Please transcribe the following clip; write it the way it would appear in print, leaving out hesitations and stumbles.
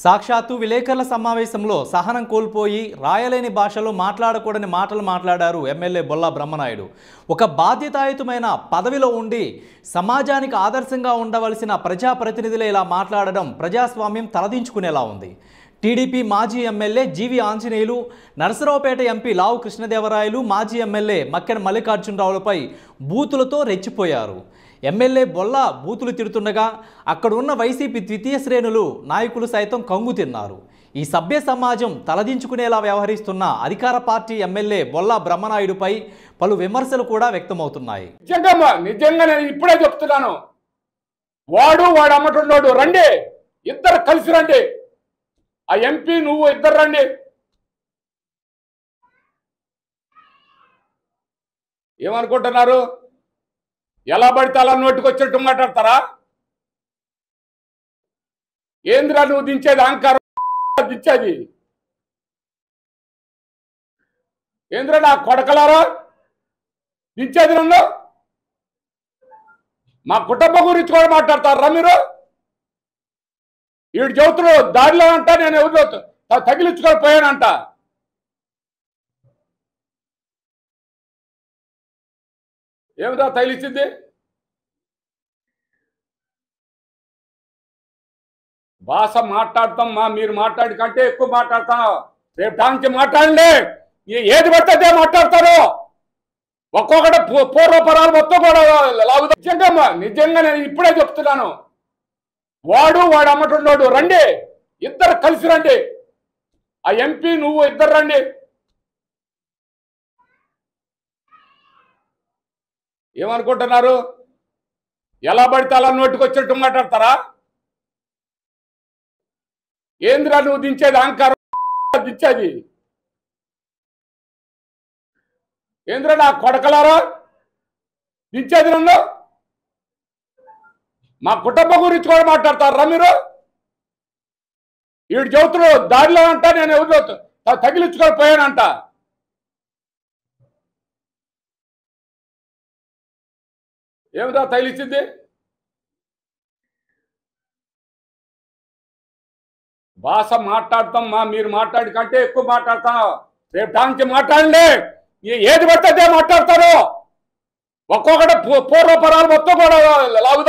సాక్షాత్తు విలేకరుల సమావేశంలో సహనం కోల్పోయి రాయలేని భాషలో మాట్లాడకూడని మాటలు మాట్లాడారు ఎమ్మెల్యే బొల్లా బ్రహ్మనాయుడు. ఒక బాధ్యతాయుతమైన పదవిలో ఉండి సమాజానికి ఆదర్శంగా ఉండవలసిన ప్రజాప్రతినిధులే ఇలా మాట్లాడడం ప్రజాస్వామ్యం తలదించుకునేలా ఉంది. టీడీపీ మాజీ ఎమ్మెల్యే జీవి ఆంజనేయులు, నరసరావుపేట ఎంపీ లావు కృష్ణదేవరాయలు, మాజీ ఎమ్మెల్యే మక్కెన మల్లికార్జునరావులపై బూతులతో రెచ్చిపోయారు. ఎమ్మెల్యే బొల్లా బూతులు తిడుతుండగా అక్కడ ఉన్న వైసీపీ ద్వితీయ శ్రేణులు నాయకులు సైతం కంగు తిన్నారు. ఈ సభ్య సమాజం తలదించుకునేలా వ్యవహరిస్తున్న అధికార పార్టీ ఎమ్మెల్యే బొల్లా బ్రహ్మనాయుడుపై పలు విమర్శలు కూడా వ్యక్తమవుతున్నాయి. నిజంగా నేను ఇప్పుడే చెప్తున్నాను, వాడు అమ్మటున్నాడు, రండి ఇద్దరు కలిసి రండి, ఆ ఎంపీ నువ్వు ఇద్దరు రండి. ఏమనుకుంటున్నారు? ఎలా పడితే అలా నోటికొచ్చినట్టు మాట్లాడతారా? ఏంద్రా నువ్వు దించేది? అహంకారం దించేది ఏంద్రా? నా కొడకలారా దించేది నన్ను? మా కుటుంబం గురించి కూడా మాట్లాడతారా మీరు? వీడు చెబుతున్నాడు దారిలో అంట, నేను ఎవరిలో తగిలించుకొని పోయానంట. ఏమిటా తగిలిచ్చింది? భాష మాట్లాడతాం మీరు మాట్లాడి కంటే ఎక్కువ మాట్లాడతాం. రేపు దానికి మాట్లాడండి, ఏది పడితే మాట్లాడతారు. ఒక్కొక్కటి పూర్వపరాలు మొత్తం కూడా లాగుతా. నిజంగా నేను ఇప్పుడే చెప్తున్నాను, వాడు అమ్మటున్నాడు, రండి ఇద్దరు కలిసి రండి, ఆ ఎంపీ నువ్వు ఇద్దరు రండి. ఏమనుకుంటున్నారు? ఎలా పడితే అలా నోటికొచ్చినట్టు మాట్లాడతారా? ఏంద్రా నువ్వు దించేది? అహంకారం దించేది ఏంద్రా? నా కొడకలారా దించేది నన్ను? మా కుటుంబం గురించి కూడా మాట్లాడతారా మీరు? వీడు చెబుతున్నాడు దారిలో అంట, నేను ఎవరిలో తగిలించుకొని పోయానంట. ఏమిటా తగిలిచ్చింది? భాష మాట్లాడతాం మీరు మాట్లాడి కంటే ఎక్కువ మాట్లాడతాం. రేపు దానికి మాట్లాడండి, ఏది పడితే మాట్లాడతారు. ఒక్కొక్కటి పూర్వపరాలు మొత్తం కూడా లాగుతా.